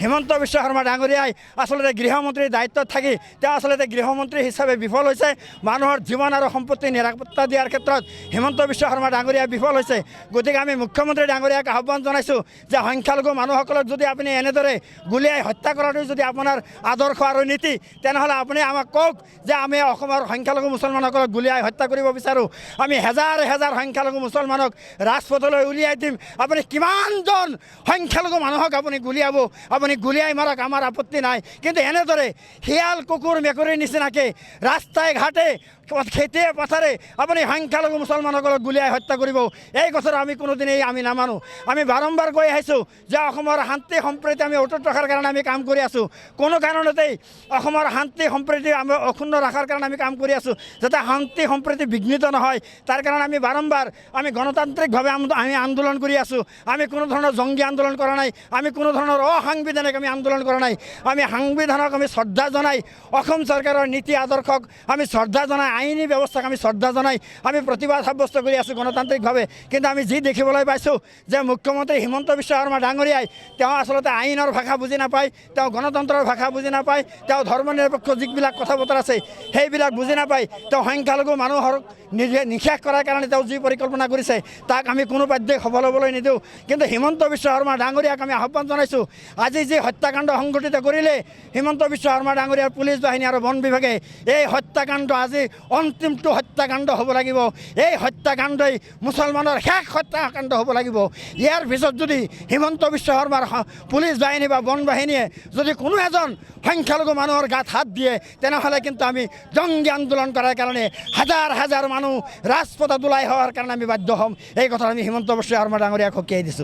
হিমন্ত বিশ্ব শৰ্মা ডাঙৰীয়াই আচলতে গৃহমন্ত্ৰীৰ দায়িত্বত থাকি তেওঁ আচলতে গৃহমন্ত্ৰী হিচাপে বিফল হৈছে। মানুহৰ জীৱন আৰু সম্পত্তি নিৰাপত্তা দিয়াৰ ক্ষেত্ৰত হিমন্ত বিশ্ব শৰ্মা ডাঙৰীয়া বিফল হৈছে। গতিকে আমি মুখ্যমন্ত্ৰী ডাঙৰীয়াক আহ্বান জনাইছোঁ যে সংখ্যালঘু মানুহসকলক যদি আপুনি এনেদৰে গুলীয়াই হত্যা কৰাটো যদি আপোনাৰ আদৰ্শ আৰু নীতি, তেনেহ'লে আপুনি আমাক কওক যে আমি অসমৰ সংখ্যালঘু মুছলমানসকলক গুলীয়াই হত্যা কৰিব বিচাৰোঁ। আমি হেজাৰ হেজাৰ সংখ্যালঘু মুছলমানক ৰাজপথলৈ উলিয়াই দিম। আপুনি কিমানজন সংখ্যালঘু মানুহক আপুনি গুলিয়াব, আপুনি গুলিয়াই মাৰক, আমাৰ আপত্তি নাই। কিন্তু এনেদৰে শিয়াল কুকুৰ মেকুৰীৰ নিচিনাকৈ ৰাস্তাই ঘাটে খেতিয়ে পথাৰে আপুনি সংখ্যালঘু মুছলমানসকলক গুলিয়াই হত্যা কৰিব, এই কথাটো আমি কোনোদিনেই আমি নামানো। আমি বাৰম্বাৰ কৈ আহিছোঁ যে অসমৰ শান্তি সম্প্ৰীতি আমি অটুট ৰখাৰ কাৰণে আমি কাম কৰি আছোঁ। কোনো কাৰণতেই অসমৰ শান্তি সম্প্ৰীতি আমি অক্ষুণ্ণ ৰখাৰ কাৰণে আমি কাম কৰি আছোঁ, যাতে শান্তি সম্প্ৰীতি বিঘ্নিত নহয়। তাৰ কাৰণে আমি বাৰম্বাৰ আমি গণতান্ত্ৰিকভাৱে আমি আন্দোলন কৰি আছোঁ। আমি কোনো ধৰণৰ জংগী আন্দোলন কৰা নাই, আমি কোনো ধৰণৰ অসাংবিধানিক আমি আন্দোলন কৰা নাই। আমি সাংবিধানক আমি শ্ৰদ্ধা জনাই, অসম চৰকাৰৰ নীতি আদৰ্শক আমি শ্ৰদ্ধা জনাই, আইনী ব্যৱস্থাক আমি শ্ৰদ্ধা জনাই আমি প্ৰতিবাদ সাব্যস্ত কৰি আছোঁ গণতান্ত্ৰিকভাৱে। কিন্তু আমি যি দেখিবলৈ পাইছোঁ যে মুখ্যমন্ত্ৰী হিমন্ত বিশ্ব শৰ্মা ডাঙৰীয়াই তেওঁ আচলতে আইনৰ ভাষা বুজি নাপায়, তেওঁ গণতন্ত্ৰৰ ভাষা বুজি নাপায়, তেওঁ ধৰ্ম নিৰপেক্ষ যিবিলাক কথা বতৰা আছে সেইবিলাক বুজি নাপায়। তেওঁ সংখ্যালঘু মানুহক নিশেষ কৰাৰ কাৰণে তেওঁ যি পৰিকল্পনা কৰিছে তাক আমি কোনো বাধ্যই সফল হ'বলৈ নিদিওঁ। কিন্তু হিমন্ত বিশ্ব শৰ্মা ডাঙৰীয়াক আমি আহ্বান জনাইছোঁ, আজি যি হত্যাকাণ্ড সংঘটিত কৰিলে হিমন্ত বিশ্ব শৰ্মা ডাঙৰীয়াৰ পুলিচ বাহিনী আৰু বন বিভাগে, এই হত্যাকাণ্ড আজি অন্তিমটো হত্যাকাণ্ড হ'ব লাগিব। এই হত্যাকাণ্ডই মুছলমানৰ শেষ হত্যাকাণ্ড হ'ব লাগিব। ইয়াৰ পিছত যদি হিমন্ত বিশ্ব শৰ্মাৰ পুলিচ বাহিনী বা বন বাহিনীয়ে যদি কোনো এজন সংখ্যালঘু মানুহৰ গাত হাত দিয়ে, তেনেহ'লে কিন্তু আমি জংগী আন্দোলন কৰাৰ কাৰণে হাজাৰ হাজাৰ মানুহ ৰাজপথত ওলাই হোৱাৰ কাৰণে আমি বাধ্য হ'ম। এই কথা আমি হিমন্ত বিশ্ব শৰ্মা ডাঙৰীয়াক সকীয়াই দিছোঁ।